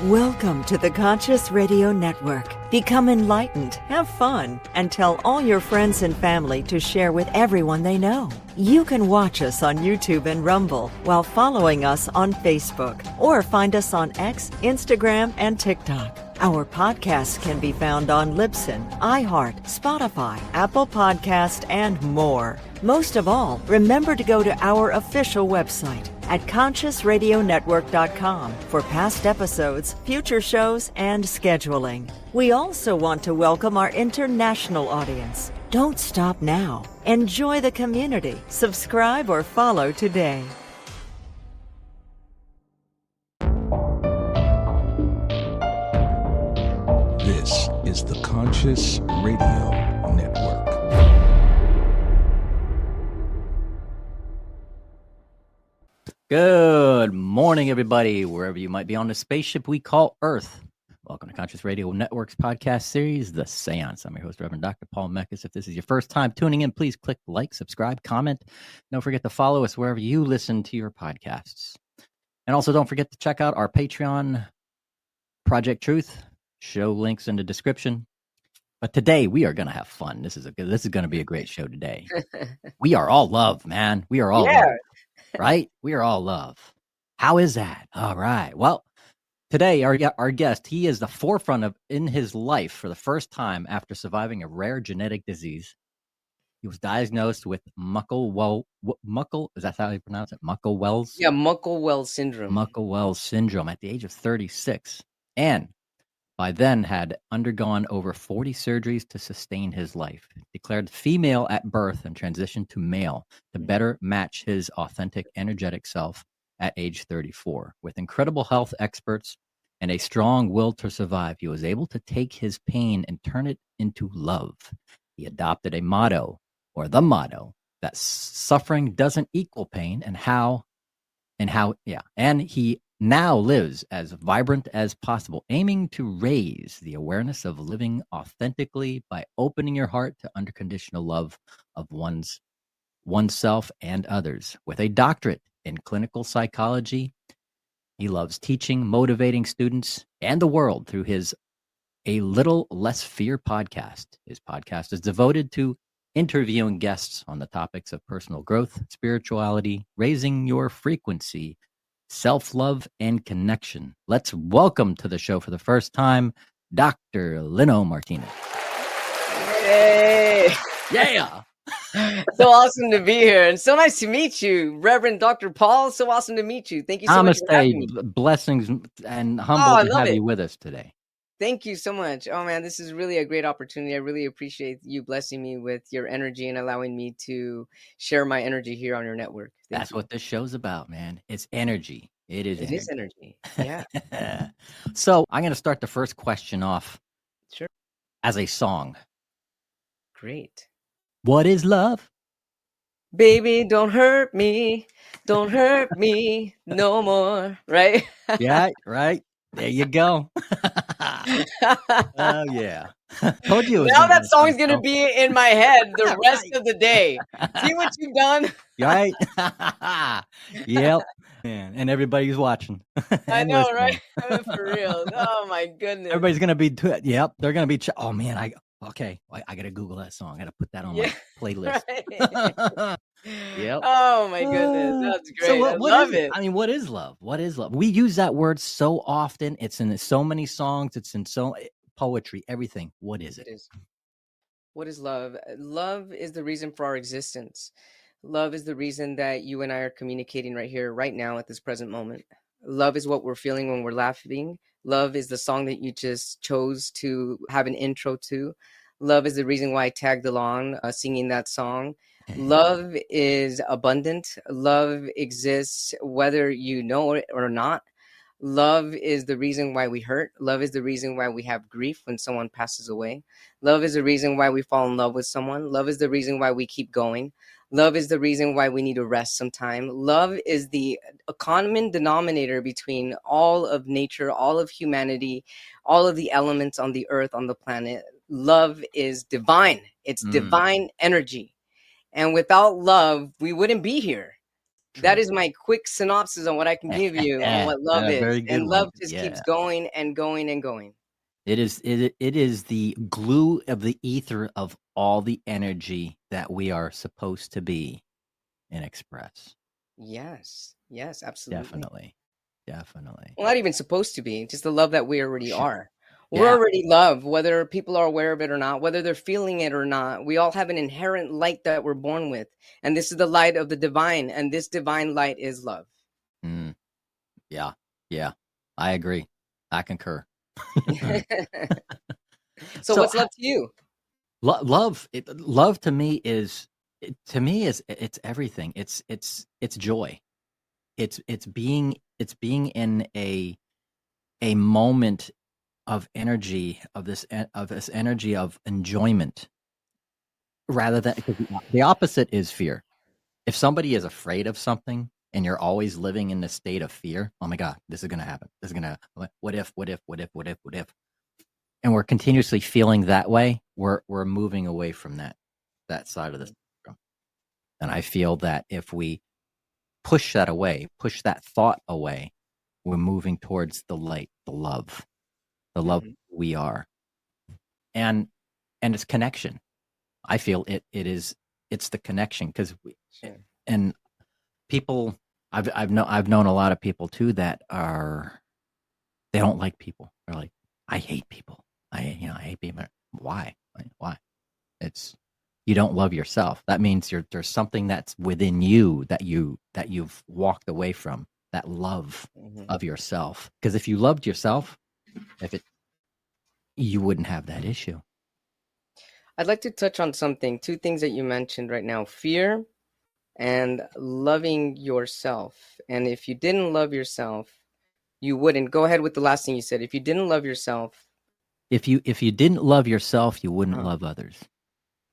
Welcome to the Conscious Radio Network. Become enlightened, have fun, and tell all your friends and family to share with everyone they know. You can watch us on YouTube and Rumble while following us on Facebook, or find us on X, Instagram, and TikTok. Our podcasts can be found on Libsyn, iHeart, Spotify, Apple Podcast, and more. Most of all, remember to go to our official website at consciousradionetwork.com for past episodes, future shows, and scheduling. We also want to welcome our international audience. Don't stop now. Enjoy the community. Subscribe or follow today. This is the Conscious Radio Network. Good morning, everybody, wherever you might be on the spaceship we call Earth. Welcome to Conscious Radio Network's podcast series, The Seance. I'm your host, Reverend Dr. Paul Meckes. If this is your first time tuning in, please click like, subscribe, comment. Don't forget to follow us wherever you listen to your podcasts. And also don't forget to check out our Patreon, Project Truth. Show links in the description. But today we are going to have fun. This is going to be a great show today. We are all love, man. We are all love, right? We are all love. How is that? All right. Well, today our guest, he is the forefront of in his life for the first time after surviving a rare genetic disease. He was diagnosed with is that how you pronounce it? Muckle-Wells? Yeah, Muckle-Wells syndrome. Muckle-Wells syndrome at the age of 36. And by then had undergone over 40 surgeries to sustain his life. Declared female at birth and transitioned to male to better match his authentic, energetic self at age 34. With incredible health experts and a strong will to survive, he was able to take his pain and turn it into love. He adopted a motto, or the motto, that suffering doesn't equal pain, and he now lives as vibrant as possible, aiming to raise the awareness of living authentically by opening your heart to unconditional love of oneself and others. With a doctorate in clinical psychology, he loves teaching, motivating students and the world through his A Little Less Fear podcast. His podcast is devoted to interviewing guests on the topics of personal growth, spirituality, raising your frequency, self-love, and connection. Let's welcome to the show for the first time, Dr. Lino Martinez. Hey! Yeah! So awesome to be here, and so nice to meet you, Reverend Dr. Paul. So awesome to meet you. Thank you so much for having me. Blessings and humbled to have you with us today. Thank you so much. Oh man, this is really a great opportunity. I really appreciate you blessing me with your energy and allowing me to share my energy here on your network. That's what this show's about, man. It's energy. It is energy. Yeah. So I'm going to start the first question off. Sure. As a song. Great. What is love? Baby, don't hurt me. Don't hurt me no more. Right? Yeah, right. There you go. Oh, yeah. Told you. Now that song's going to be in my head the rest of the day. See what you've done? Right? Yep. Man, and everybody's watching. I know, right? For real. Oh, my goodness. Everybody's going to be, yep, they're going to be, oh, man, I got to Google that song. I got to put that on my playlist. Right. Yep. Oh, my goodness. That's great. So I love it. I mean, what is love? What is love? We use that word so often. It's in so many songs. It's in so poetry, everything. What is it? What is love? Love is the reason for our existence. Love is the reason that you and I are communicating right here, right now, at this present moment. Love is what we're feeling when we're laughing. Love is the song that you just chose to have an intro to. Love is the reason why I tagged along singing that song. Love is abundant. Love exists whether you know it or not. Love is the reason why we hurt. Love is the reason why we have grief when someone passes away. Love is the reason why we fall in love with someone. Love is the reason why we keep going. Love is the reason why we need to rest sometime. Love is the common denominator between all of nature, all of humanity, all of the elements on the earth, on the planet. Love is divine. It's divine energy. And without love, we wouldn't be here. That is my quick synopsis on what I can give you on what love A is. very good And love one. just keeps Yeah. going and going and going. It is the glue of the ether of all the energy that we are supposed to be and express. Yes. Yes, absolutely. Definitely. Well, not even supposed to be, just the love that we already Sure. are. We're Yeah. already love, whether people are aware of it or not, whether they're feeling it or not. We all have an inherent light that we're born with. And this is the light of the divine. And this divine light is love. Mm, yeah. Yeah. I agree. I concur. So So what's love to you? love to me is it's everything. It's joy. It's being in a moment of energy of this energy of enjoyment rather than, because the opposite is fear. If somebody is afraid of something and you're always living in the state of fear, oh my God, this is going to happen. This is going to, what if, and we're continuously feeling that way, we're moving away from that side of the spectrum. And I feel that if we push that away, push that thought away, we're moving towards the light, the love Mhm. we are. And it's connection. I feel it's the connection, because Sure. and people, I've known a lot of people too that they don't like people. They're like, I hate people. I hate people. Why? Why? It's, you don't love yourself. That means there's something that's within you that you've walked away from, that love Mhm. of yourself. Because if you loved yourself, you wouldn't have that issue. I'd like to touch on something, two things that you mentioned right now, fear and loving yourself. And if you didn't love yourself, you wouldn't. Go ahead with the last thing you said. If you didn't love yourself, If you didn't love yourself, you wouldn't uh, love others.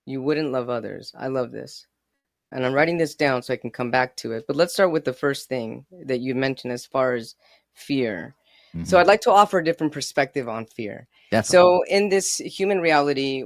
you wouldn't love others. I love this. And I'm writing this down so I can come back to it. But let's start with the first thing that you mentioned as far as fear. So Mhm. I'd like to offer a different perspective on fear. Definitely. So in this human reality,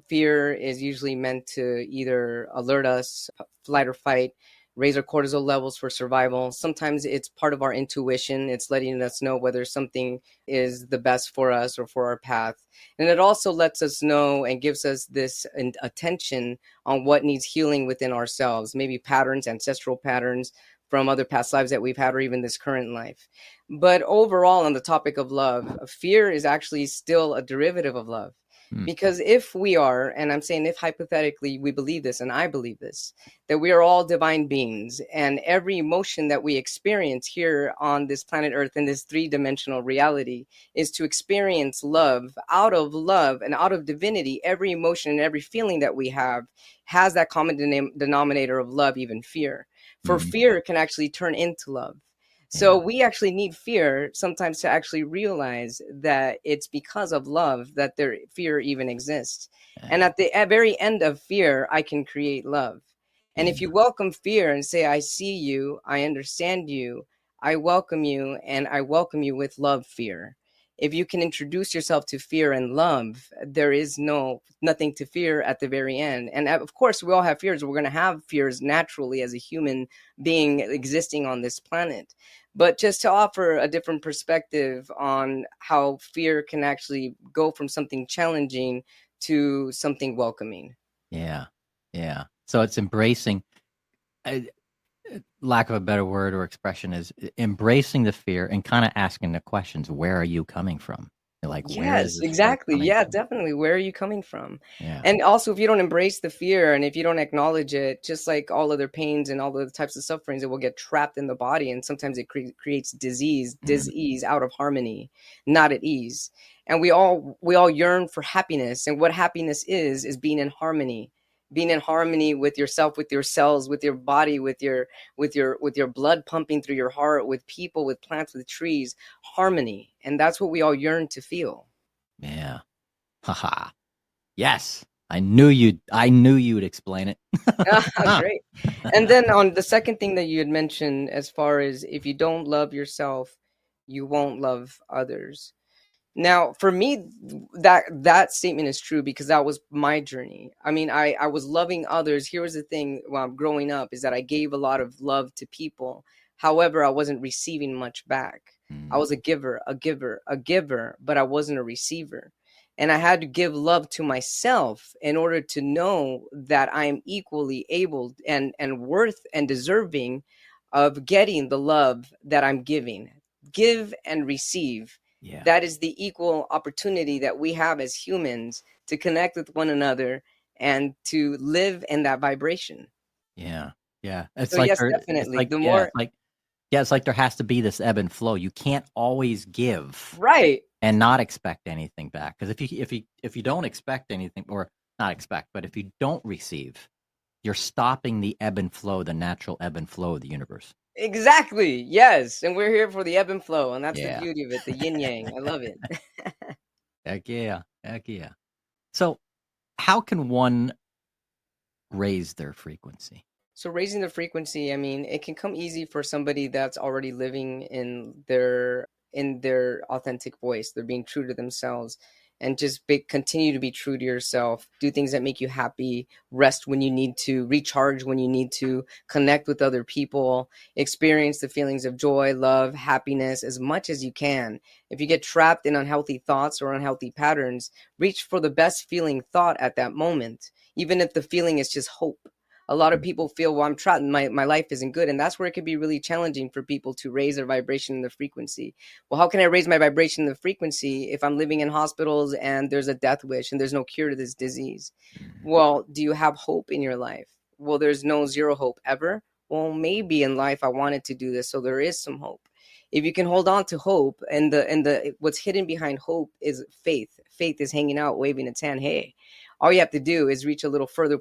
fear is usually meant to either alert us, flight or fight, raise our cortisol levels for survival. Sometimes it's part of our intuition. It's letting us know whether something is the best for us or for our path. And it also lets us know and gives us this attention on what needs healing within ourselves, maybe patterns, ancestral patterns from other past lives that we've had, or even this current life. But overall, on the topic of love, fear is actually still a derivative of love. Mm. Because if we are, and I'm saying if hypothetically we believe this, and I believe this, that we are all divine beings, and every emotion that we experience here on this planet Earth in this three-dimensional reality is to experience love. Out of love and out of divinity, every emotion and every feeling that we have has that common denominator of love, even fear. For Mhm. fear can actually turn into love. So we actually need fear sometimes to actually realize that it's because of love that fear even exists. And at the very end of fear, I can create love. And if you welcome fear and say, I see you, I understand you, I welcome you, and I welcome you with love, fear. If you can introduce yourself to fear and love, there is nothing to fear at the very end. And of course, we all have fears. We're going to have fears naturally as a human being existing on this planet. But just to offer a different perspective on how fear can actually go from something challenging to something welcoming. Yeah. So it's embracing, lack of a better word or expression, is embracing the fear and kind of asking the questions. Where are you coming from? Like, where is Yes, this fear exactly. coming Yeah, from? definitely. Where are you coming from? Yeah. And also, if you don't embrace the fear and if you don't acknowledge it, just like all other pains and all other types of sufferings, it will get trapped in the body. And sometimes it creates disease out of harmony, not at ease. And we all yearn for happiness. And what happiness is being in harmony with yourself, with your cells, with your body, with your blood pumping through your heart, with people, with plants, with trees, harmony. And that's what we all yearn to feel. Yeah. Haha. Yes. I knew you'd explain it. Great. And then on the second thing that you had mentioned, as far as if you don't love yourself, you won't love others. Now, for me, that statement is true because that was my journey. I mean, I was loving others. Here was the thing while I'm growing up is that I gave a lot of love to people. However, I wasn't receiving much back. I Mm, was a giver, a giver, a giver, but I wasn't a receiver. And I had to give love to myself in order to know that I am equally able and worth and deserving of getting the love that I'm giving. Give and receive, yeah, that is the equal opportunity that we have as humans to connect with one another and to live in that vibration. yeah, yeah. So yes, definitely. The more It's like there has to be this ebb and flow. You can't always give right. and not expect anything back. Because if you don't expect anything, or not expect, but if you don't receive, you're stopping the ebb and flow, the natural ebb and flow of the universe. Exactly. Yes. And we're here for the ebb and flow. And that's the Yeah. beauty of it, the yin yang. I love it. Heck yeah. Heck yeah. So how can one raise their frequency? So raising the frequency, I mean, it can come easy for somebody that's already living in their authentic voice. They're being true to themselves and just continue to be true to yourself. Do things that make you happy, rest when you need to, recharge when you need to, connect with other people, experience the feelings of joy, love, happiness as much as you can. If you get trapped in unhealthy thoughts or unhealthy patterns, reach for the best feeling thought at that moment, even if the feeling is just hope. A lot of people feel, well, I'm trapped, my life isn't good. And that's where it can be really challenging for people to raise their vibration and the frequency. Well, how can I raise my vibration and the frequency if I'm living in hospitals and there's a death wish and there's no cure to this disease? Well, do you have hope in your life? Well, there's no zero hope ever. Well, maybe in life I wanted to do this, so there is some hope. If you can hold on to hope, and the what's hidden behind hope is faith. Faith is hanging out, waving its hand. Hey, all you have to do is reach a little further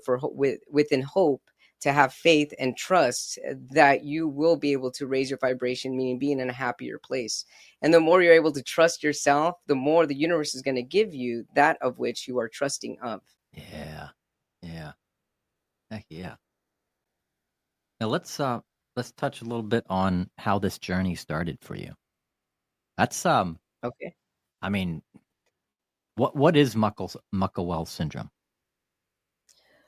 within hope, to have faith and trust that you will be able to raise your vibration, meaning being in a happier place. And the more you're able to trust yourself, the more the universe is going to give you that of which you are trusting of. Yeah. Yeah. Heck yeah. Now let's touch a little bit on how this journey started for you. That's Okay. I mean, what is Muckle syndrome?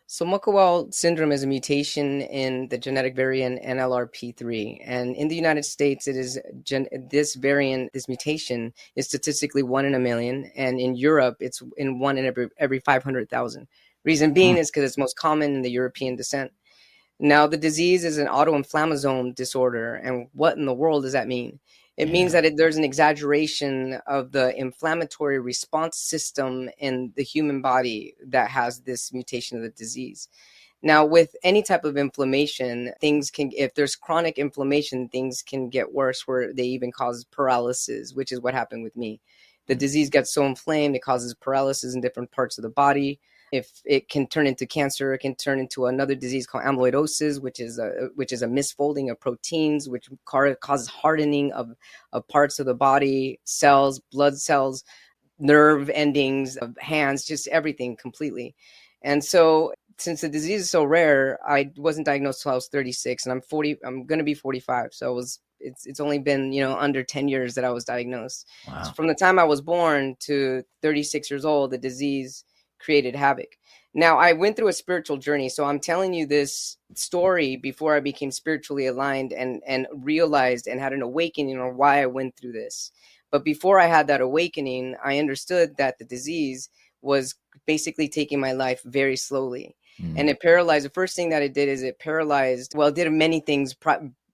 So Muckawell syndrome is a mutation in the genetic variant NLRP3, and in the United States, it is this mutation is statistically 1 in 1 million, and in Europe, it's in 1 in every 500,000. Reason Hmm. being is because it's most common in the European descent. Now, the disease is an autoinflammosome disorder. And what in the world does that mean? It means Yeah. that there's an exaggeration of the inflammatory response system in the human body that has this mutation of the disease. Now, with any type of inflammation, if there's chronic inflammation, things can get worse where they even cause paralysis, which is what happened with me. The Mm, disease gets so inflamed, it causes paralysis in different parts of the body. If it can turn into cancer, it can turn into another disease called amyloidosis, which is a misfolding of proteins, which causes hardening of parts of the body, cells, blood cells, nerve endings of hands, just everything completely. And so since the disease is so rare, I wasn't diagnosed till I was 36, and I'm 40. I'm going to be 45. So it's only been, under 10 years that I was diagnosed. So wow. from the time I was born to 36 years old, the disease created havoc. Now, I went through a spiritual journey. So I'm telling you this story before I became spiritually aligned and realized and had an awakening on why I went through this. But before I had that awakening, I understood that the disease was basically taking my life very slowly. Mm, And it paralyzed. The first thing that it did is it paralyzed. Well, it did many things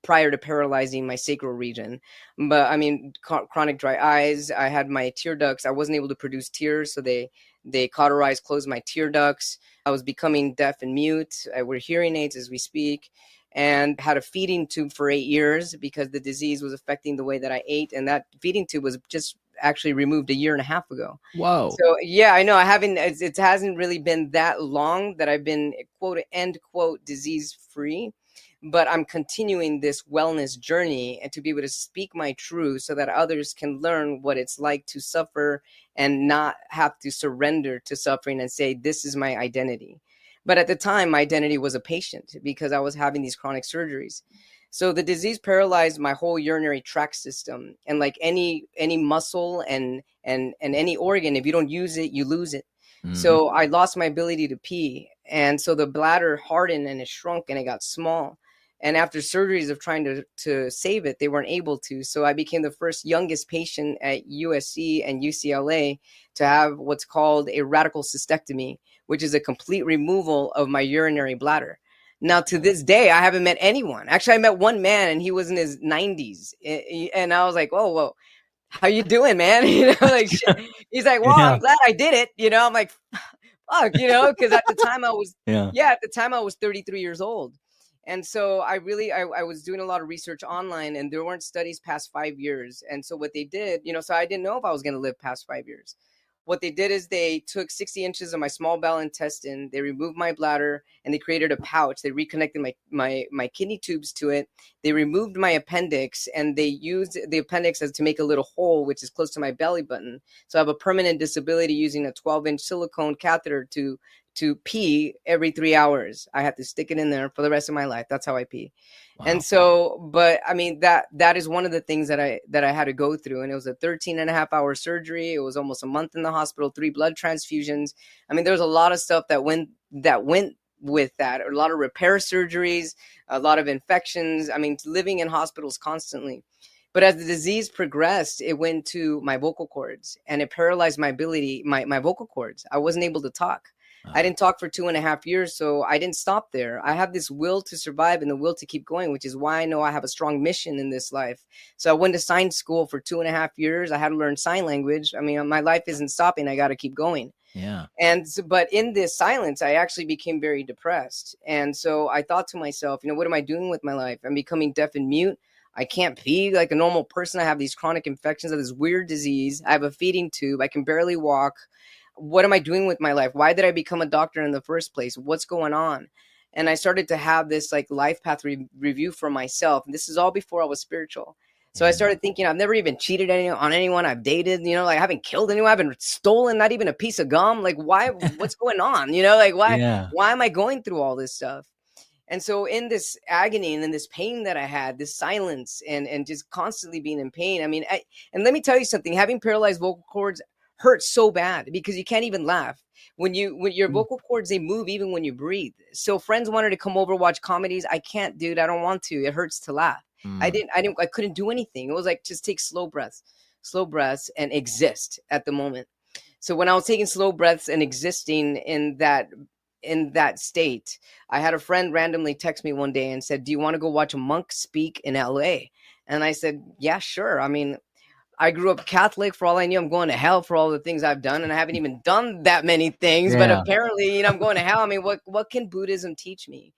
prior to paralyzing my sacral region. But I mean, chronic dry eyes. I had my tear ducts. I wasn't able to produce tears. So they cauterized, closed my tear ducts. I was becoming deaf and mute. I wear hearing aids as we speak, and had a feeding tube for 8 years because the disease was affecting the way that I ate. And that feeding tube was just actually removed a year and a half ago. whoa. So yeah, I know I haven't. It hasn't really been that long that I've been quote end quote disease free, but I'm continuing this wellness journey and to be able to speak my truth so that others can learn what it's like to suffer and not have to surrender to suffering and say this is my identity. But at the time, my identity was a patient because I was having these chronic surgeries. So the disease paralyzed my whole urinary tract system, and like any muscle and any organ, if you don't use it, you lose it. So I lost my ability to pee, and so the bladder hardened and it shrunk and it got small. And after surgeries of trying to save it, they weren't able to. So I became the first youngest patient at USC and UCLA to have what's called a radical cystectomy, which is a complete removal of my urinary bladder. Now, to this day, I haven't met anyone. Actually, I met one man, and he was in his 90s. And I was like, whoa, how you doing, man? Like, shit. He's like, well, I'm glad I did it. I'm like, fuck, because at the time I was, at the time I was 33 years old. And so I was doing a lot of research online, and there weren't studies past 5 years. And so what they did, so I didn't know if I was going to live past 5 years. What they did is they took 60 inches of my small bowel intestine, they removed my bladder, and they created a pouch. They reconnected my kidney tubes to it. They removed my appendix, and they used the appendix as to make a little hole, which is close to my belly button. So I have a permanent disability using a 12-inch silicone catheter to pee every 3 hours. I have to stick it in there for the rest of my life. That's how I pee. Wow. And so, but I mean, that is one of the things that I had to go through. And it was a 13.5-hour surgery. It was almost a month in the hospital, 3 blood transfusions. I mean, there was a lot of stuff that went with that, a lot of repair surgeries, a lot of infections. I mean, living in hospitals constantly. But as the disease progressed, it went to my vocal cords, and it paralyzed my ability, my vocal cords. I wasn't able to talk. I didn't talk for 2.5 years, so I didn't stop there. I have this will to survive and the will to keep going, which is why I know I have a strong mission in this life. So I went to sign school for 2.5 years. I had to learn sign language. I mean, my life isn't stopping. I got to keep going. Yeah. And so, but in this silence, I actually became very depressed. And so I thought to myself, what am I doing with my life? I'm becoming deaf and mute. I can't pee like a normal person. I have these chronic infections of this weird disease. I have a feeding tube. I can barely walk. What am I doing with my life? Why did I become a doctor in the first place? What's going on? And I started to have this like life path review for myself. And this is all before I was spiritual. So I started thinking, I've never even cheated on anyone I've dated, like I haven't killed anyone. I haven't stolen, not even a piece of gum. Like, why, what's going on? Like, why am I going through all this stuff? And so in this agony and in this pain that I had, this silence and just constantly being in pain. I mean, and let me tell you something, having paralyzed vocal cords hurts so bad because you can't even laugh. When your vocal cords, they move even when you breathe. So friends wanted to come over, watch comedies. I can't, dude. I don't want to. It hurts to laugh. I couldn't do anything. It was like, just take slow breaths and exist at the moment. So when I was taking slow breaths and existing in that state, I had a friend randomly text me one day and said, do you want to go watch a monk speak in LA? And I said, yeah, sure. I mean, I grew up Catholic. For all I knew, I'm going to hell for all the things I've done. And I haven't even done that many things, but apparently, I'm going to hell. I mean, what can Buddhism teach me?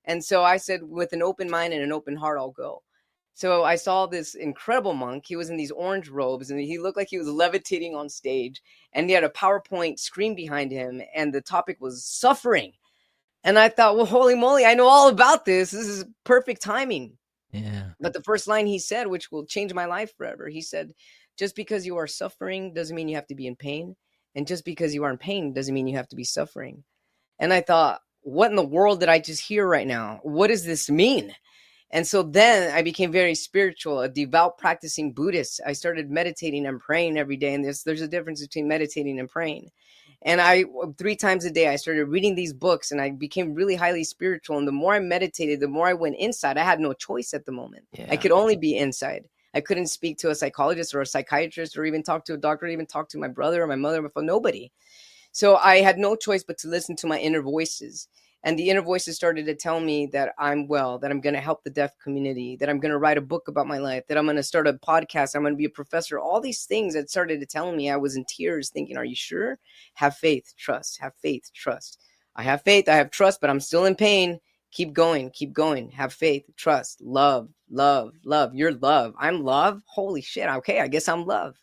And so I said, with an open mind and an open heart, I'll go. So I saw this incredible monk. He was in these orange robes and he looked like he was levitating on stage, and he had a PowerPoint screen behind him. And the topic was suffering. And I thought, well, holy moly, I know all about this. This is perfect timing. Yeah. But the first line he said, which will change my life forever, he said, just because you are suffering doesn't mean you have to be in pain. And just because you are in pain doesn't mean you have to be suffering. And I thought, what in the world did I just hear right now? What does this mean? And so then I became very spiritual, a devout practicing Buddhist. I started meditating and praying every day. And there's a difference between meditating and praying. And 3 times a day, I started reading these books, and I became really highly spiritual. And the more I meditated, the more I went inside. I had no choice at the moment. Yeah. I could only be inside. I couldn't speak to a psychologist or a psychiatrist or even talk to a doctor, or even talk to my brother or my mother, before nobody. So I had no choice but to listen to my inner voices. And the inner voices started to tell me that I'm well, that I'm going to help the deaf community, that I'm going to write a book about my life, that I'm going to start a podcast, I'm going to be a professor. All these things that started to tell me. I was in tears thinking, are you sure? Have faith, trust, have faith, trust. I have faith, I have trust, but I'm still in pain. Keep going, have faith, trust, love, love, love. You're love. I'm love. Holy shit. Okay, I guess I'm love.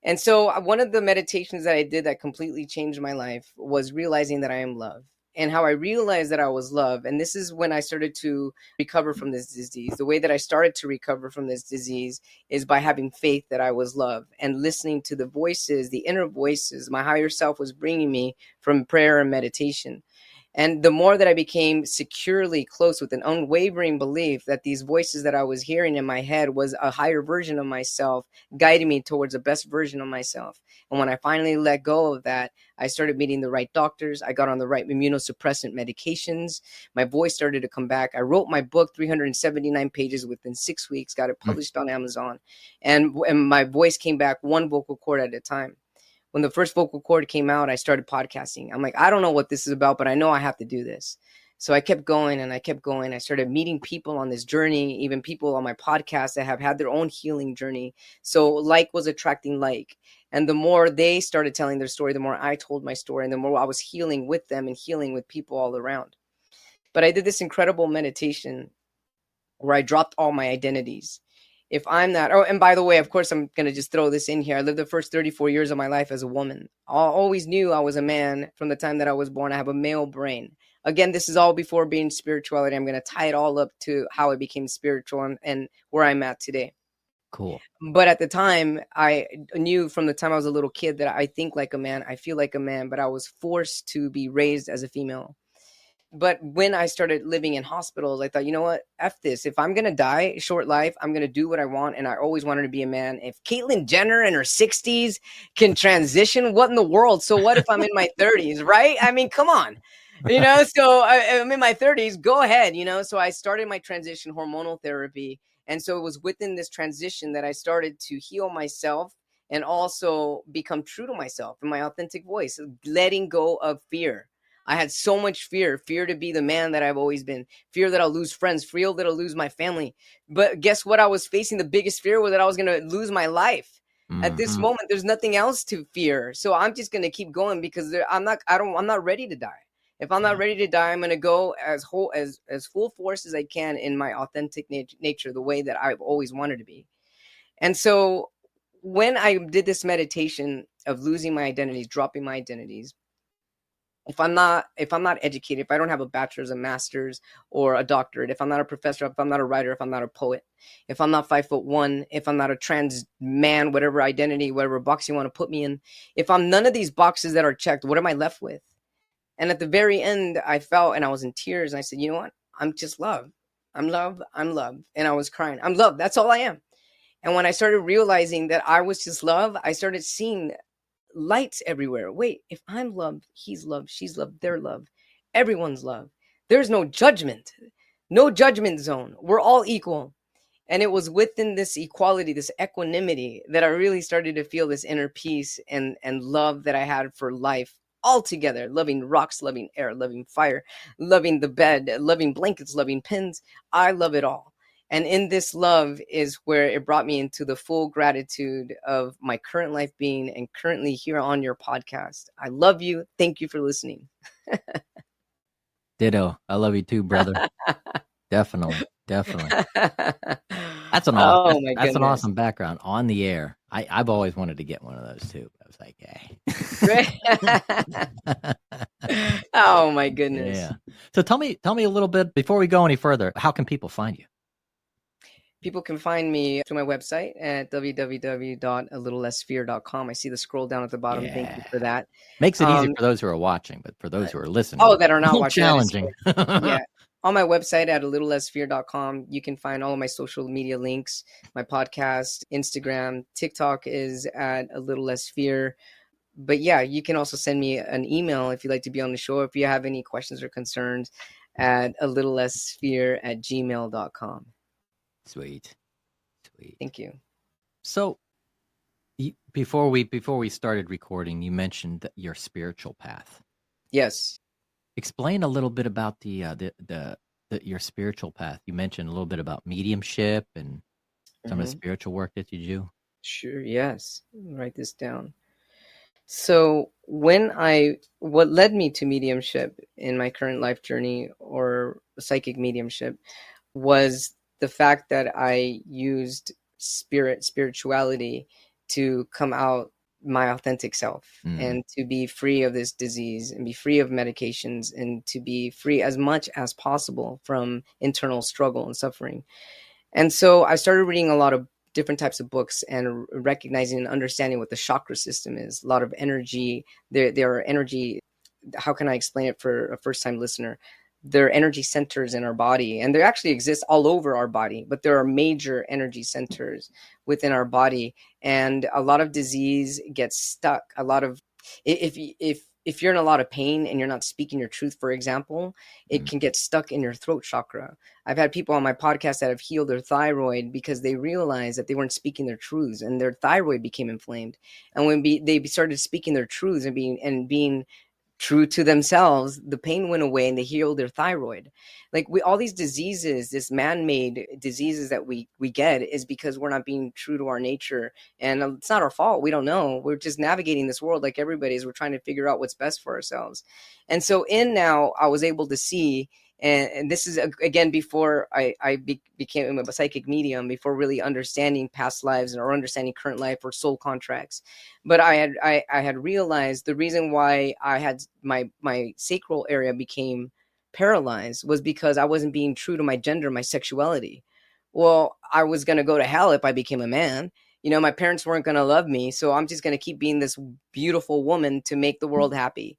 And so one of the meditations that I did that completely changed my life was realizing that I am love. And how I realized that I was love. And this is when I started to recover from this disease. The way that I started to recover from this disease is by having faith that I was love and listening to the voices, the inner voices my higher self was bringing me from prayer and meditation. And the more that I became securely close with an unwavering belief that these voices that I was hearing in my head was a higher version of myself, guiding me towards the best version of myself. And when I finally let go of that, I started meeting the right doctors. I got on the right immunosuppressant medications. My voice started to come back. I wrote my book, 379 pages within 6 weeks, got it published on Amazon. And my voice came back one vocal cord at a time. When the first vocal cord came out, I started podcasting. I'm like, I don't know what this is about, but I know I have to do this. So I kept going and I kept going. I started meeting people on this journey, even people on my podcast that have had their own healing journey. So like was attracting like. And the more they started telling their story, the more I told my story, and the more I was healing with them and healing with people all around. But I did this incredible meditation where I dropped all my identities. If I'm not, oh, and by the way, of course, I'm going to just throw this in here. I lived the first 34 years of my life as a woman. I always knew I was a man from the time that I was born. I have a male brain. Again, this is all before being spirituality. I'm going to tie it all up to how I became spiritual and where I'm at today. Cool. But at the time, I knew from the time I was a little kid that I think like a man, I feel like a man, but I was forced to be raised as a female. But when I started living in hospitals, I thought, you know what? F this. If I'm going to die, short life, I'm going to do what I want. And I always wanted to be a man. If Caitlyn Jenner in her 60s can transition, what in the world? So what if I'm in my 30s, right? I mean, come on. So I'm in my 30s. Go ahead, So I started my transition hormonal therapy. And so it was within this transition that I started to heal myself and also become true to myself and my authentic voice, letting go of fear. I had so much fear to be the man that I've always been, fear that I'll lose friends, fear that I'll lose my family. But guess what? I was facing the biggest fear was that I was going to lose my life. At this moment, there's nothing else to fear. So I'm just going to keep going because I'm not ready to die. If I'm not ready to die, I'm going to go as full force as I can in my authentic nature, the way that I've always wanted to be. And so when I did this meditation of losing my identities, dropping my identities, if I'm not educated, if I don't have a bachelor's, a master's, or a doctorate, if I'm not a professor, if I'm not a writer, if I'm not a poet, if I'm not 5'1", if I'm not a trans man, whatever identity, whatever box you want to put me in, if I'm none of these boxes that are checked, what am I left with? And at the very end, I felt, and I was in tears, and I said, you know what? I'm just love. I'm love. I'm love. And I was crying. I'm love. That's all I am. And when I started realizing that I was just love, I started seeing lights everywhere. Wait, if I'm loved, he's loved, she's loved, they're loved, everyone's loved. There's no judgment zone. We're all equal. And it was within this equality, this equanimity, that I really started to feel this inner peace and love that I had for life altogether. Loving rocks, loving air, loving fire, loving the bed, loving blankets, loving pins. I love it all. And in this love is where it brought me into the full gratitude of my current life being and currently here on your podcast. I love you. Thank you for listening. Ditto. I love you too, brother. Definitely. That's an Oh awesome, my that's an goodness. awesome background on the air. I've always wanted to get one of those too. I was like, hey. Oh my goodness. Yeah. So tell me a little bit before we go any further. How can people find you? People can find me through my website at www.alittlessfear.com. I see the scroll down at the bottom. Yeah. Thank you for that. Makes it easy for those who are watching, but for those who are listening, that are not watching, challenging. Yeah. On my website at alittlessfear.com, you can find all of my social media links, my podcast, Instagram, TikTok is at a little less fear. But yeah, you can also send me an email if you'd like to be on the show. If you have any questions or concerns at alittlessfear@gmail.com. Sweet. Thank you. So before we started recording, you mentioned your spiritual path. Yes. Explain a little bit about your spiritual path. You mentioned a little bit about mediumship and some of the spiritual work that you do. Sure. Yes. Write this down. So what led me to mediumship in my current life journey, or psychic mediumship, was the fact that I used spirituality to come out my authentic self and to be free of this disease and be free of medications and to be free as much as possible from internal struggle and suffering. And so I started reading a lot of different types of books and recognizing and understanding what the chakra system is. A lot of energy. There are energy how can I explain it for a first time listener? There are energy centers in our body, and they actually exist all over our body, but there are major energy centers within our body. And a lot of disease gets stuck. A lot of, if you're in a lot of pain and you're not speaking your truth, for example, it can get stuck in your throat chakra. I've had people on my podcast that have healed their thyroid because they realized that they weren't speaking their truths, and their thyroid became inflamed. And when they started speaking their truths and being true to themselves, the pain went away and they healed their thyroid. Like all these diseases, this man-made diseases that we get, is because we're not being true to our nature. And it's not our fault. We don't know. We're just navigating this world like everybody is. We're trying to figure out what's best for ourselves. And so now I was able to see, and this is again before I became a psychic medium, before really understanding past lives or understanding current life or soul contracts. But I had realized the reason why I had my sacral area became paralyzed was because I wasn't being true to my gender, my sexuality. Well, I was going to go to hell if I became a man. My parents weren't going to love me, so I'm just going to keep being this beautiful woman to make the world happy.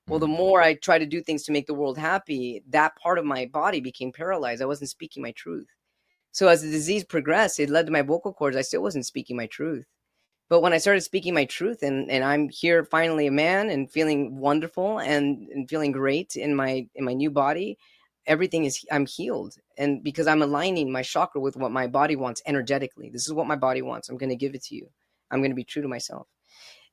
Well, the more I try to do things to make the world happy, that part of my body became paralyzed. I wasn't speaking my truth. So as the disease progressed, it led to my vocal cords. I still wasn't speaking my truth. But when I started speaking my truth, and I'm here finally a man and feeling wonderful and feeling great in my new body, I'm healed. And because I'm aligning my chakra with what my body wants energetically. This is what my body wants. I'm going to give it to you. I'm going to be true to myself.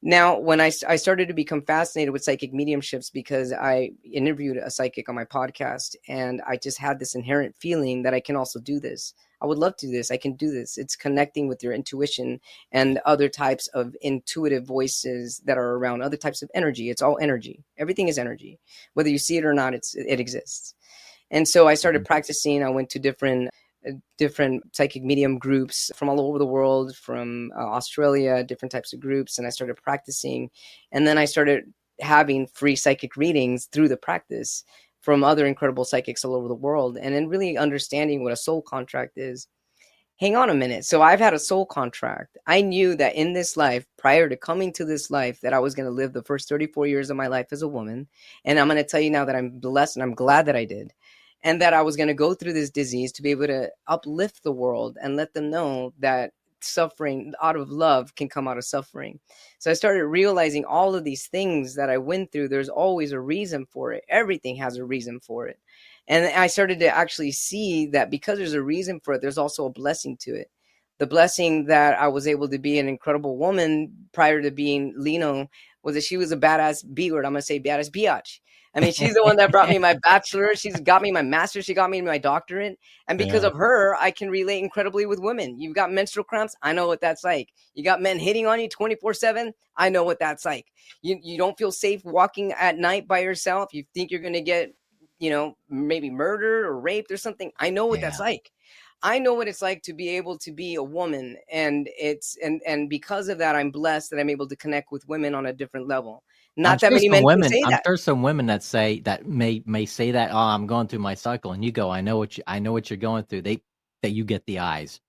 Now, when I started to become fascinated with psychic mediumships, because I interviewed a psychic on my podcast, and I just had this inherent feeling that I can also do this. I would love to do this. I can do this. It's connecting with your intuition and other types of intuitive voices that are around, other types of energy. It's all energy. Everything is energy. Whether you see it or not, it exists. And so I started practicing. I went to different psychic medium groups from all over the world, from Australia, different types of groups. And I started practicing. And then I started having free psychic readings through the practice from other incredible psychics all over the world. And then really understanding what a soul contract is. Hang on a minute. So I've had a soul contract. I knew that in this life, prior to coming to this life, that I was going to live the first 34 years of my life as a woman. And I'm going to tell you now that I'm blessed, and I'm glad that I did. And that I was going to go through this disease to be able to uplift the world and let them know that suffering out of love can come out of suffering. So I started realizing all of these things that I went through. There's always a reason for it. Everything has a reason for it. And I started to actually see that because there's a reason for it, there's also a blessing to it. The blessing that I was able to be an incredible woman prior to being Lino was that she was a badass B-word. I'm going to say badass biatch. I mean, she's the one that brought me my bachelor. She's got me my master's. She got me my doctorate. And because of her, I can relate incredibly with women. You've got menstrual cramps. I know what that's like. You got men hitting on you 24/7. I know what that's like. You don't feel safe walking at night by yourself. You think you're going to get, maybe murdered or raped or something. I know what that's like. I know what it's like to be able to be a woman. And because of that, I'm blessed that I'm able to connect with women on a different level. Not that many men can say that. I'm sure some women that say that may say that, oh, I'm going through my cycle, and you go, I know what you're going through. That you get the eyes,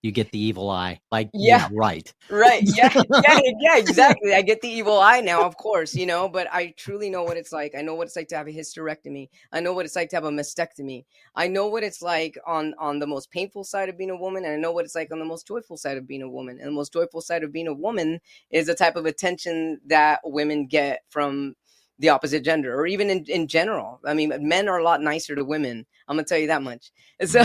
you get the evil eye. Like, yeah, right. Yeah, exactly. I get the evil eye now, of course, but I truly know what it's like. I know what it's like to have a hysterectomy. I know what it's like to have a mastectomy. I know what it's like on the most painful side of being a woman, and I know what it's like on the most joyful side of being a woman. And the most joyful side of being a woman is the type of attention that women get from the opposite gender, or even in general. I mean, men are a lot nicer to women. I'm gonna tell you that much. So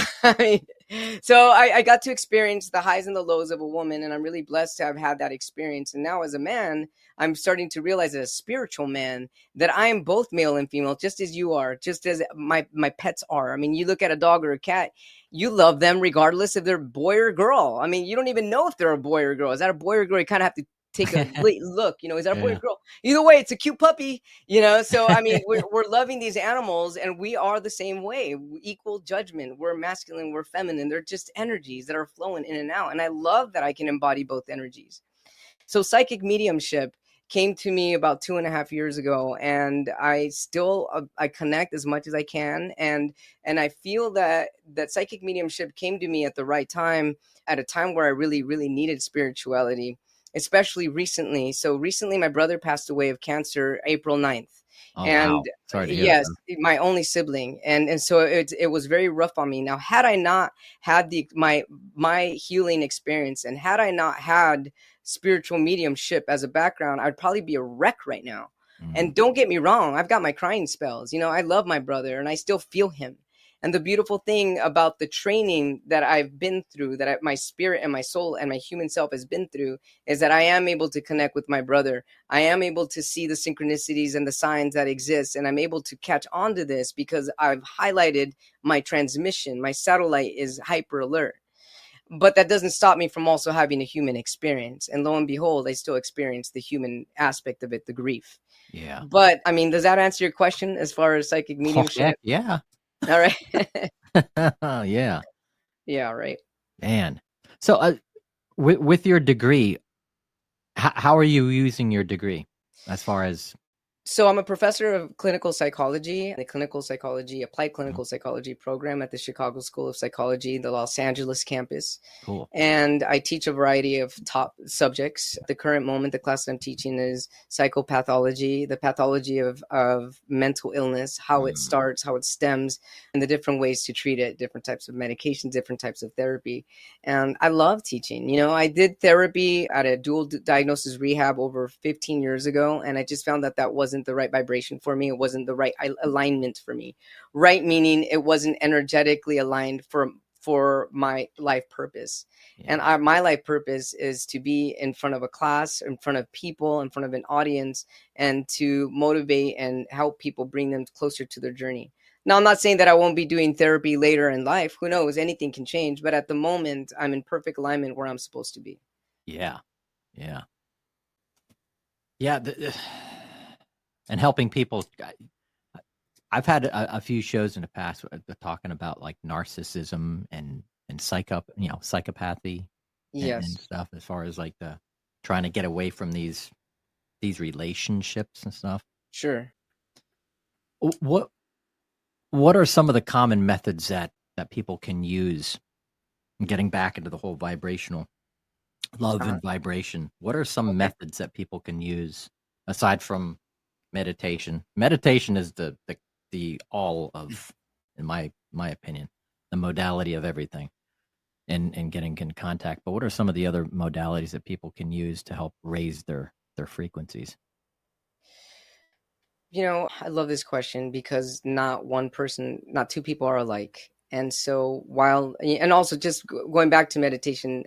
I got to experience the highs and the lows of a woman, and I'm really blessed to have had that experience. And now as a man, I'm starting to realize, as a spiritual man, that I am both male and female, just as you are, just as my pets are. I mean, you look at a dog or a cat, you love them regardless if they're boy or girl. I mean, you don't even know if they're a boy or girl. Is that a boy or girl? You kind of have to take a look, is that a boy or girl? Either way, it's a cute puppy, so I mean, we're loving these animals, and we are the same way. Equal judgment. We're masculine, we're feminine. They're just energies that are flowing in and out, and I love that I can embody both energies. So psychic mediumship came to me about 2.5 years ago, and I still I connect as much as I can, and I feel that psychic mediumship came to me at the right time, at a time where I really, really needed spirituality. especially recently. So recently, my brother passed away of cancer April 9th. Oh, wow. And Sorry to hear that, yes, man. my only sibling. And so it was very rough on me. Now, had I not had my healing experience, and had I not had spiritual mediumship as a background, I'd probably be a wreck right now. Mm. And don't get me wrong, I've got my crying spells. I love my brother and I still feel him. And the beautiful thing about the training that I've been through, my spirit and my soul and my human self has been through, is that I am able to connect with my brother. I am able to see the synchronicities and the signs that exist. And I'm able to catch on to this because I've highlighted my transmission. My satellite is hyper alert. But that doesn't stop me from also having a human experience. And lo and behold, I still experience the human aspect of it, the grief. Yeah. But I mean, does that answer your question as far as psychic Oh, mediumship? heck yeah. All right. Yeah. Yeah, right. Man. So, with your degree, how are you using your degree as far as? So I'm a professor of clinical psychology, applied Mhm. clinical psychology program at the Chicago School of Psychology, the Los Angeles campus. Cool. And I teach a variety of top subjects. At the current moment, the class that I'm teaching is psychopathology, the pathology of mental illness, how it Mm. starts, how it stems, and the different ways to treat it, different types of medications, different types of therapy. And I love teaching. I did therapy at a dual diagnosis rehab over 15 years ago, and I just found that wasn't the right vibration for me. It wasn't the right alignment for me. Right meaning it wasn't energetically aligned for my life purpose. Yeah. And my life purpose is to be in front of a class, in front of people, in front of an audience, and to motivate and help people, bring them closer to their journey. Now, I'm not saying that I won't be doing therapy later in life. Who knows? Anything can change. But at the moment, I'm in perfect alignment where I'm supposed to be. Yeah. Yeah. Yeah. And helping people. I've had a few shows in the past talking about like narcissism and psychopathy and Yes, stuff, as far as like the trying to get away from these relationships and stuff. sure. What what are some of the common methods that people can use in getting back into the whole vibrational love Uh, and vibration? What are some okay. methods that people can use aside from meditation? Meditation is the all of, in my opinion, the modality of everything and getting in contact. But what are some of the other modalities that people can use to help raise their frequencies? I love this question because not one person, not two people are alike. And so and also just going back to meditation,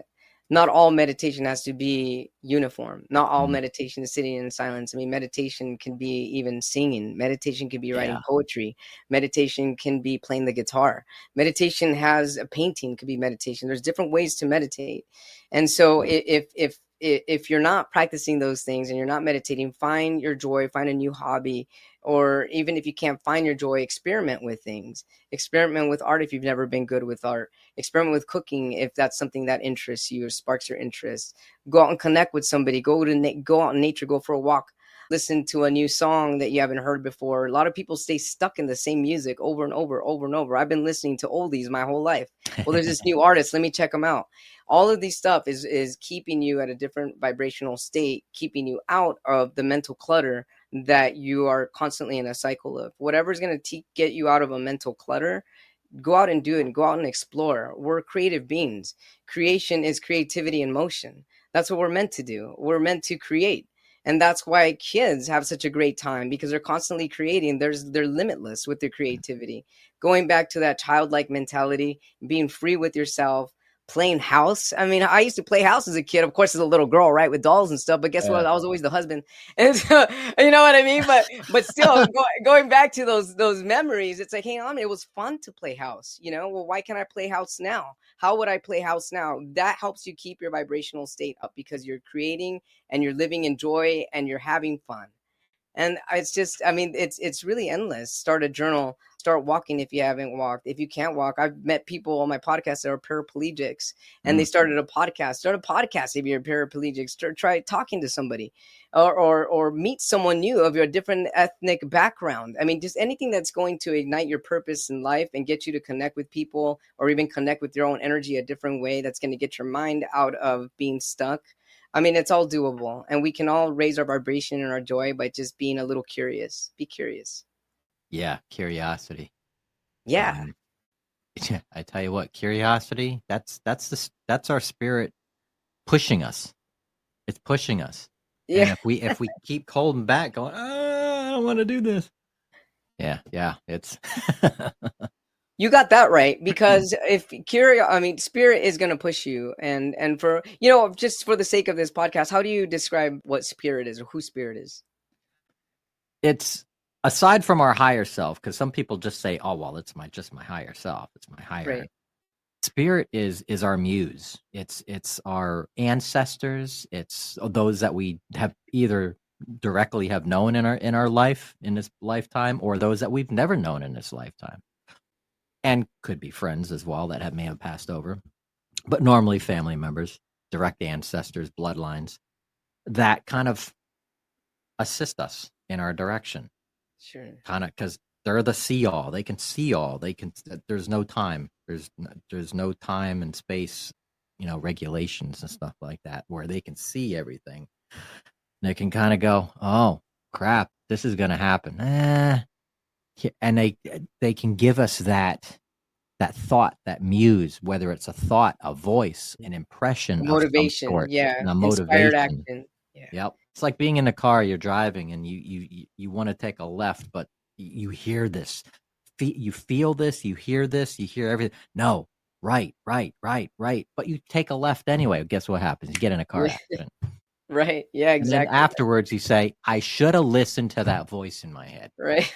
not all meditation has to be uniform. Not all Mm, meditation is sitting in silence. I mean, meditation can be even singing. Meditation can be yeah. writing poetry. Meditation can be playing the guitar. Meditation has a painting, could be meditation. There's different ways to meditate. And so if you're not practicing those things and you're not meditating, find your joy, find a new hobby, or even if you can't find your joy, experiment with things. Experiment with art if you've never been good with art. Experiment with cooking if that's something that interests you or sparks your interest. Go out and connect with somebody. Go out in nature. Go for a walk. Listen to a new song that you haven't heard before. A lot of people stay stuck in the same music over and over, over and over. I've been listening to oldies my whole life. Well, there's this new artist. Let me check them out. All of these stuff is keeping you at a different vibrational state, keeping you out of the mental clutter that you are constantly in a cycle of. Whatever's going to get you out of a mental clutter, go out and do it and go out and explore. We're creative beings. Creation is creativity in motion. That's what we're meant to do. We're meant to create. And that's why kids have such a great time, because they're constantly creating. They're limitless with their creativity. Going back to that childlike mentality, being free with yourself, playing house. I mean, I used to play house as a kid, of course, as a little girl, right, with dolls and stuff. But guess Yeah. what? I was always the husband, and so, you know what I mean. But still, going back to those memories, it's like, hang on, it was fun to play house. Well, why can't I play house now? How would I play house now? That helps you keep your vibrational state up because you're creating and you're living in joy and you're having fun. And it's just, I mean, it's really endless. Start a journal, start walking if you haven't walked. If you can't walk, I've met people on my podcast that are paraplegics and they Mm, started a podcast. Start a podcast if you're paraplegic. Try talking to somebody or meet someone new of your different ethnic background. I mean, just anything that's going to ignite your purpose in life and get you to connect with people or even connect with your own energy a different way, that's going to get your mind out of being stuck. I mean, it's all doable, and we can all raise our vibration and our joy by just being a little curious. Be curious. Yeah, curiosity. Yeah. Yeah, I tell you what, curiosity, that's our spirit pushing us. It's pushing us. And Yeah. if we keep holding back, going, I don't want to do this. Yeah, it's You got that right, because if spirit is going to push you, and for, just for the sake of this podcast, how do you describe what spirit is, or who spirit is? it's aside from our higher self, because some people just say, oh well, it's just my higher self, it's my higher Right. spirit is our muse. It's our ancestors. It's those that we have either directly have known in our life, in this lifetime, or those that we've never known in this lifetime, and could be friends as well that may have passed over, but normally family members, direct ancestors, bloodlines that kind of assist us in our direction, Sure. kind of, because they're the see all. They can see all. There's no time. There's no time and space, regulations and stuff like that, where they can see everything. And they can kind of go, oh crap, this is going to happen. And they can give us that thought, that muse, whether it's a thought, a voice, an impression of some Motivation. sort, Yeah. and a Inspired motivation. action. Yeah. Yep. It's like being in the car, you're driving and you want to take a left, but you hear this, you feel this, you hear this, you hear everything. No, right. But you take a left anyway. Guess what happens? You get in a car accident. Right. Yeah, And then exactly. afterwards you say, I should have listened to that voice in my head. Right.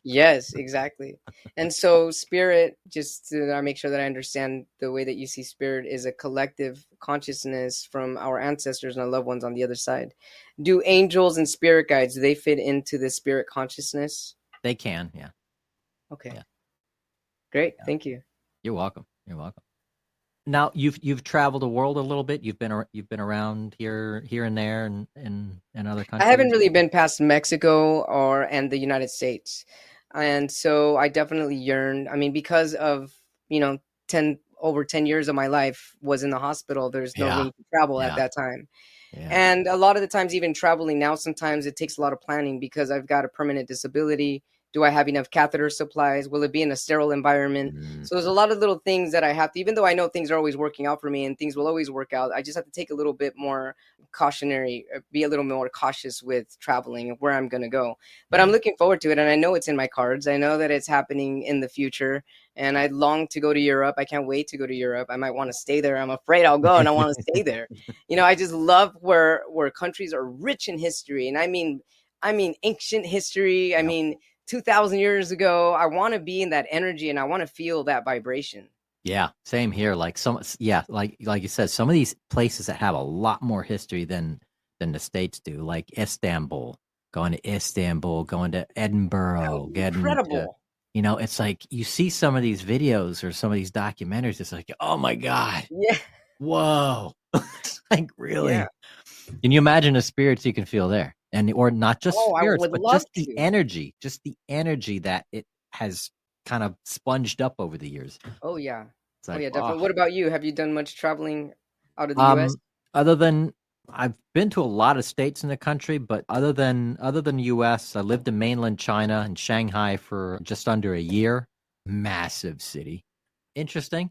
Yes, exactly. And so spirit, just to make sure that I understand the way that you see spirit, is a collective consciousness from our ancestors and our loved ones on the other side. Do angels and spirit guides, do they fit into the spirit consciousness? They can, yeah. Okay. Yeah. Great. Yeah. Thank you. You're welcome. Now you've traveled the world a little bit. You've been around here and there and other countries. I haven't really been past Mexico and the United States. And so I definitely yearn. I mean, because of, over 10 years of my life was in the hospital. There's no room to travel at that time. Yeah. And a lot of the times, even traveling now, sometimes it takes a lot of planning because I've got a permanent disability. Do I have enough catheter supplies? Will it be in a sterile environment? So there's a lot of little things that I have to, even though I know things are always working out for me and things will always work out, I just have to take a little bit more be a little more cautious with traveling and where I'm going to go. But I'm looking forward to it. And I know it's in my cards. I know that it's happening in the future. And I long to go to Europe. I can't wait to go to Europe. I might want to stay there. I'm afraid I'll go and I want to stay there. I just love where countries are rich in history. And I mean ancient history. I mean, 2,000 years ago. I want to be in that energy and I want to feel that vibration. Yeah, same here. Like like you said, some of these places that have a lot more history than the States do, like Istanbul, going to Edinburgh, Incredible. It's like you see some of these videos or some of these documentaries, it's like, oh my God. Yeah. Whoa. It's like, really? Yeah. Can you imagine the spirits you can feel there? Or not just spirits, but just the energy that it has kind of sponged up over the years. Oh yeah. It's like, Yeah, definitely. What about you? Have you done much traveling out of the US? Other than I've been to a lot of states in the country, but other than US, I lived in mainland China in Shanghai for just under a year. Massive city. Interesting.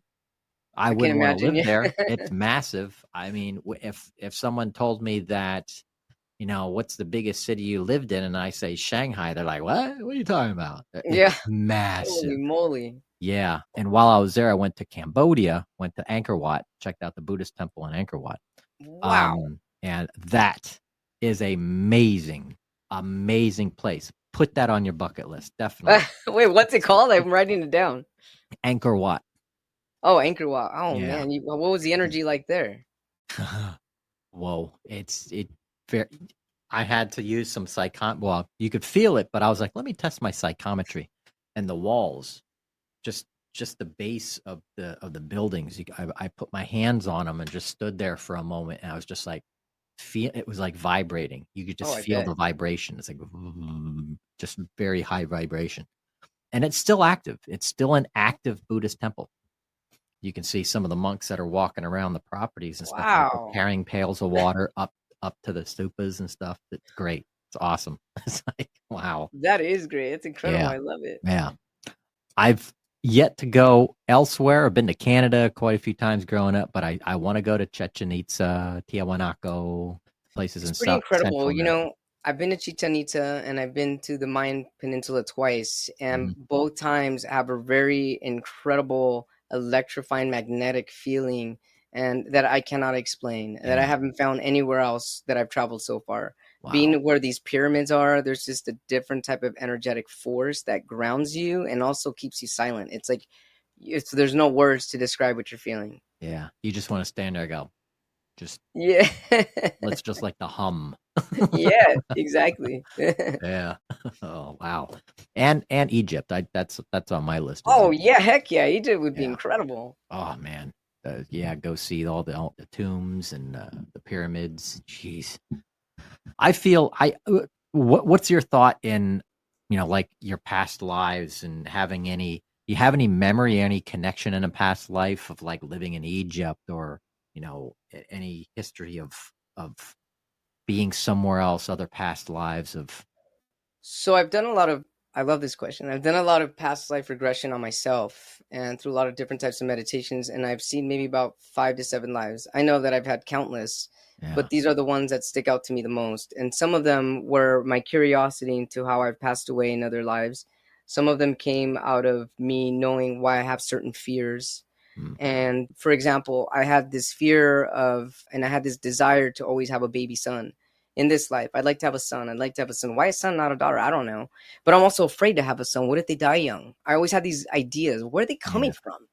I wouldn't want to live there. It's massive. I mean, if someone told me that, what's the biggest city you lived in? And I say Shanghai, they're like, what? What are you talking about? Yeah. It's massive. Holy moly. Yeah. And while I was there, I went to Cambodia, went to Angkor Wat, checked out the Buddhist temple in Angkor Wat. Wow. And that is amazing place. Put that on your bucket list. Definitely. Wait, what's it called? I'm writing it down. Angkor Wat. Oh, Angkor Wat. Oh Yeah. man. What was the energy like there? Whoa. I had to use some well, you could feel it, but I was like, let me test my psychometry. And the walls, just the base of the buildings, I put my hands on them and just stood there for a moment, and I was just like, it was like vibrating. You could just feel the vibration. It's like just very high vibration, and it's still active. It's still an active Buddhist temple. you can see some of the monks that are walking around the properties and stuff like that, Wow. carrying pails of water up to the stupas and stuff. It's great. It's awesome. It's like, wow. That is great. It's incredible. Yeah. I love it. Yeah. I've yet to go elsewhere. I've been to Canada quite a few times growing up, but I want to go to Chichen Itza, Tiahuanaco, places in It's pretty incredible. Central America. I've been to Chichen Itza and I've been to the Mayan Peninsula twice, and Mhm. both times have a very incredible, electrifying, magnetic feeling, and that I cannot explain, that I Yeah. haven't found anywhere else that I've traveled so far. Wow. Being where these pyramids are, there's just a different type of energetic force that grounds you and also keeps you silent. It's like there's no words to describe what you're feeling. Yeah. You just want to stand there and go, just Yeah. let's just like the hum. Yeah, exactly. Yeah. Oh, wow. And Egypt. That's on my list. Oh yeah, heck yeah, Egypt would be Yeah. incredible. Oh man. Yeah, go see all the tombs and the pyramids. Jeez. I feel what's your thought in, like your past lives and you have any memory, any connection in a past life of like living in Egypt or, any history of being somewhere else, other past lives of. So I love this question. I've done a lot of past life regression on myself and through a lot of different types of meditations, and I've seen maybe about 5 to 7 lives. I know that I've had countless, Yeah. but these are the ones that stick out to me the most. And some of them were my curiosity into how I've passed away in other lives. Some of them came out of me knowing why I have certain fears. Mm. And for example, I had this fear and I had this desire to always have a baby son in this life. I'd like to have a son. I'd like to have a son. Why a son, not a daughter? I don't know. But I'm also afraid to have a son. What if they die young? I always had these ideas. Where are they coming from?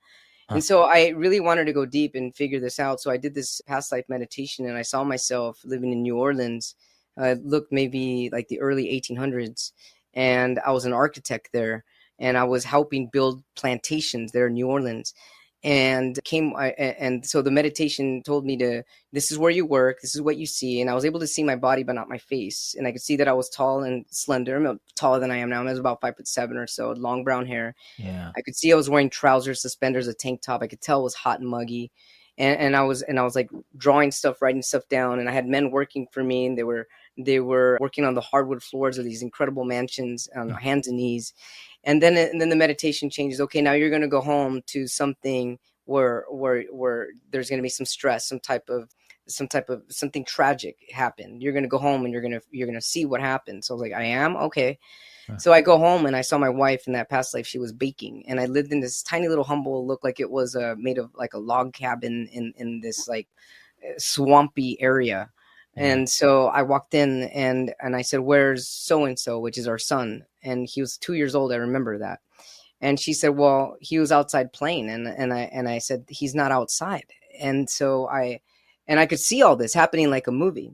Huh. And so I really wanted to go deep and figure this out. So I did this past life meditation, and I saw myself living in New Orleans. Looked maybe like the early 1800s, and I was an architect there, and I was helping build plantations there in New Orleans. And so the meditation told me this is where you work, this is what you see. And I was able to see my body, but not my face. And I could see that I was tall and slender. I'm taller than I am now. I was about 5'7" or so, long brown hair. Yeah. I could see I was wearing trousers, suspenders, a tank top. I could tell it was hot and muggy. And I was like drawing stuff, writing stuff down. And I had men working for me, and they were working on the hardwood floors of these incredible mansions on hands and knees. And then the meditation changes. Okay, now you're going to go home to something where there's going to be some stress, something tragic happened. You're going to go home and you're going to see what happened. So I was like, I am okay. So I go home and I saw my wife in that past life. She was baking, and I lived in this tiny little humble, looked like it was made of like a log cabin in this like swampy area. And so I walked in and I said, "Where's so-and-so," which is our son. And he was 2 years old. I remember that. And she said, "Well, he was outside playing." And I said, "He's not outside." And so I could see all this happening like a movie.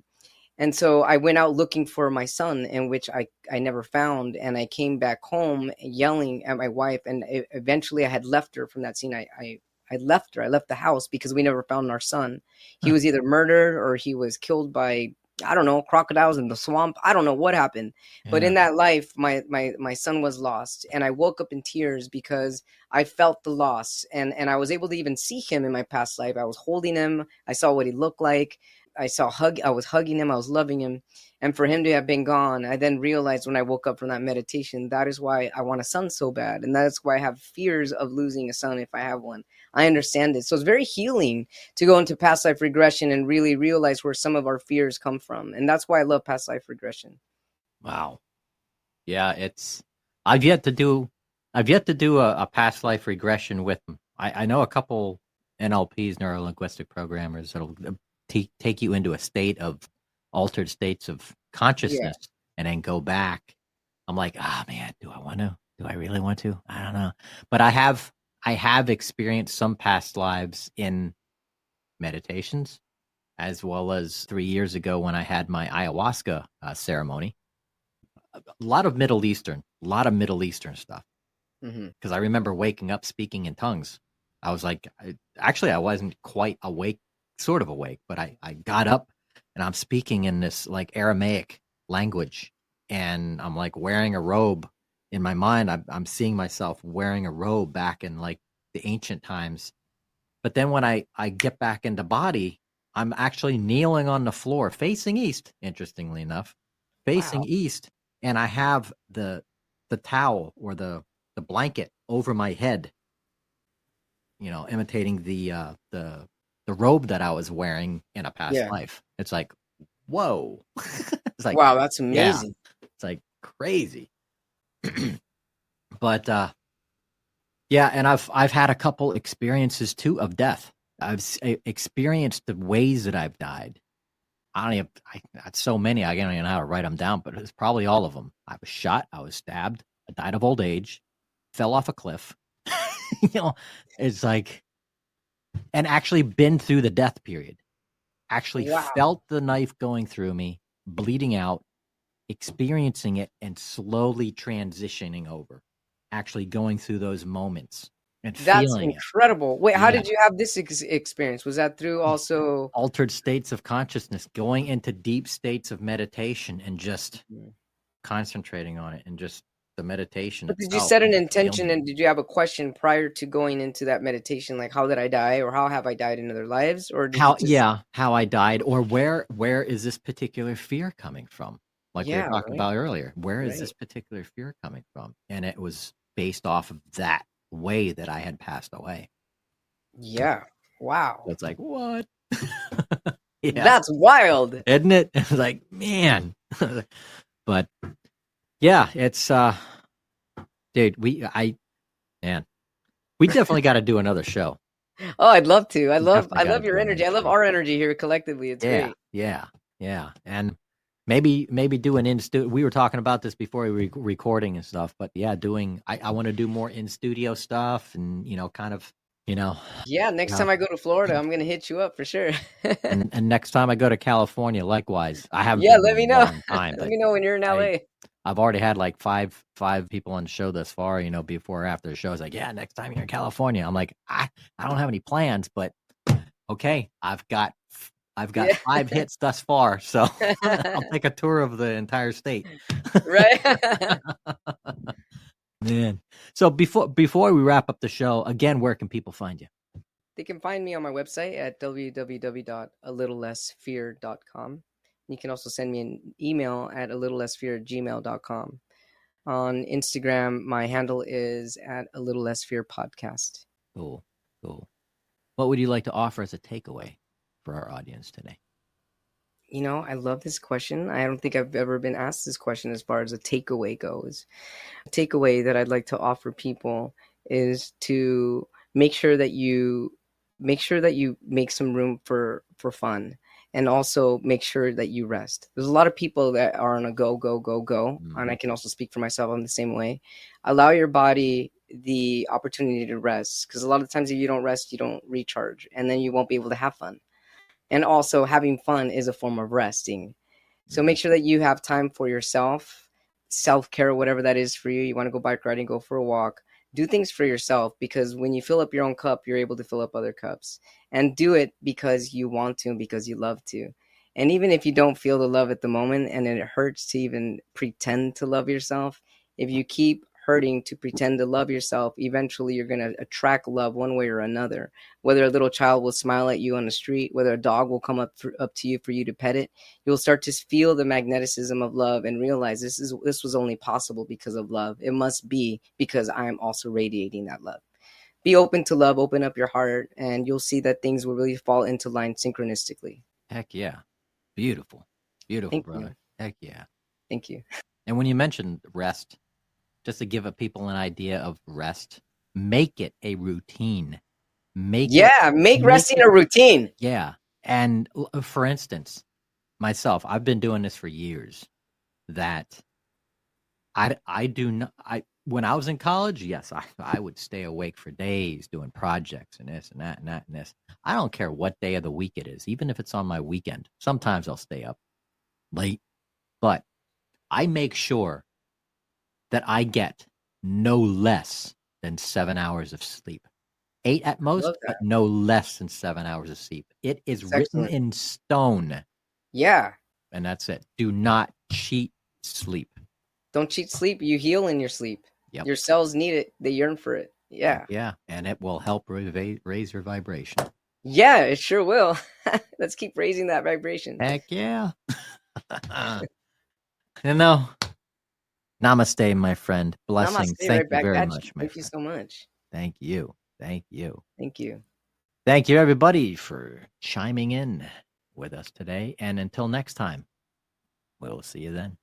And so I went out looking for my son, in which I never found. And I came back home yelling at my wife. And eventually I had left her from that scene. I left her. I left the house because we never found our son. He was either murdered or he was killed by, I don't know, crocodiles in the swamp. I don't know what happened. But in that life, my son was lost. And I woke up in tears because I felt the loss. And I was able to even see him in my past life. I was holding him. I saw what he looked like. I was hugging him. I was loving him. And for him to have been gone, I then realized when I woke up from that meditation, that is why I want a son so bad. And that's why I have fears of losing a son if I have one. I understand it. So it's very healing to go into past life regression and really realize where some of our fears come from. And that's why I love past life regression. Wow. Yeah, I've yet to do a past life regression with them. I know a couple NLPs, neuro-linguistic programmers, that'll take you into a state of altered states of consciousness and then go back. I'm like, man, do I want to? Do I really want to? I don't know. But I have experienced some past lives in meditations, as well as 3 years ago when I had my ayahuasca ceremony. A lot of Middle Eastern stuff. Because I remember waking up speaking in tongues. I was like, I wasn't quite awake, sort of awake, but I got up and I'm speaking in this like Aramaic language, and I'm like wearing a robe. In my mind, I'm seeing myself wearing a robe back in like the ancient times, But then when I get back into body, I'm actually kneeling on the floor, facing east, interestingly enough, facing Wow. east, and I have the towel or the blanket over my head, imitating the robe that I was wearing in a past Yeah. life. It's like, whoa. It's like, Wow, that's yeah, amazing. it's like crazy. But yeah, and I've had a couple experiences too of death. I've experienced the ways that I've died. I don't even, I had so many, I don't even know how to write them down, but it's probably all of them. I was shot, I was stabbed, I died of old age, fell off a cliff. It's like, and actually been through the death period. Actually Wow. felt the knife going through me, bleeding out, experiencing it, and slowly transitioning over. Actually going through those moments and That's feeling it. incredible. Wait, how Yeah. did you have this experience? Was that through also Altered states of consciousness, going into deep states of meditation and just concentrating on it, and just the meditation But did you itself. set an and intention, feeling it. and did you have a question prior to going into that meditation, like how did I die, or how have I died in other lives, or did you just How I died, or where is this particular fear coming from? Like we were Yeah, talking right, about earlier, where is right. this particular fear coming from? And it was based off of that way that I had passed away. Yeah. Wow. So it's like, what? Yeah, That's wild. isn't it? It's like, man. But yeah, it's dude, we definitely got to do another show. Oh, I'd love to. I love Definitely gotta your do energy. I another love show. our energy here collectively. It's great. Yeah. And maybe do an in-studio. We were talking about this before we were recording and stuff, but yeah, I want to do more in-studio stuff, and kind of, Yeah, next time I go to Florida, I'm gonna hit you up for sure. and next time I go to California, likewise. I haven't Yeah, been let in me a know. long time, Let but me know when you're in LA. I've already had like five people on the show thus far, before or after the show. It's like, yeah, next time you're in California. I'm like, I don't have any plans, but okay, I've got Yeah. 5 hits thus far, so I'll take a tour of the entire state. Right. Man. So before we wrap up the show, again, where can people find you? They can find me on my website at www.alittlelessfear.com. You can also send me an email at alittlelessfear@gmail.com. On Instagram, my handle is at a little less fear podcast. Cool. What would you like to offer as a takeaway for our audience today? I love this question. I don't think I've ever been asked this question as far as a takeaway goes. A takeaway that I'd like to offer people is to make sure that you make some room for fun, and also make sure that you rest. There's a lot of people that are on a go, and I can also speak for myself. I'm the same way. Allow your body the opportunity to rest, because a lot of times if you don't rest, you don't recharge, and then you won't be able to have fun. And also having fun is a form of resting. So make sure that you have time for yourself, self-care, whatever that is for you. You want to go bike riding, go for a walk, do things for yourself, because when you fill up your own cup, you're able to fill up other cups, and do it because you want to and because you love to. And even if you don't feel the love at the moment, and it hurts to even pretend to love yourself, if you keep hurting to pretend to love yourself, eventually you're going to attract love one way or another. Whether a little child will smile at you on the street, whether a dog will come up to you for you to pet it, you'll start to feel the magnetism of love and realize this was only possible because of love. It must be because I am also radiating that love. Be open to love, open up your heart, and you'll see that things will really fall into line synchronistically. Heck yeah. Beautiful. Thank Brother. you. Heck yeah. Thank you. And when you mentioned rest, just to give people an idea of rest, make it a routine. Make resting a routine. Yeah. And for instance, myself, I've been doing this for years, that I do not, when I was in college, yes, I would stay awake for days doing projects and this and that and that and this. I don't care what day of the week it is, even if it's on my weekend. Sometimes I'll stay up late, but I make sure that I get no less than 7 hours of sleep. 8 at most, but no less than 7 hours of sleep. It is written in stone. Yeah. And that's it. Do not cheat sleep. Don't cheat sleep. You heal in your sleep. Yep. Your cells need it. They yearn for it. Yeah. Yeah. And it will help raise your vibration. Yeah, it sure will. Let's keep raising that vibration. Heck yeah. Namaste, my friend. Blessings. Namaste, Thank right you back very at much, you. my Thank you friend. so much. Thank you. Thank you. Thank you. Thank you, everybody, for chiming in with us today. And until next time, we'll see you then.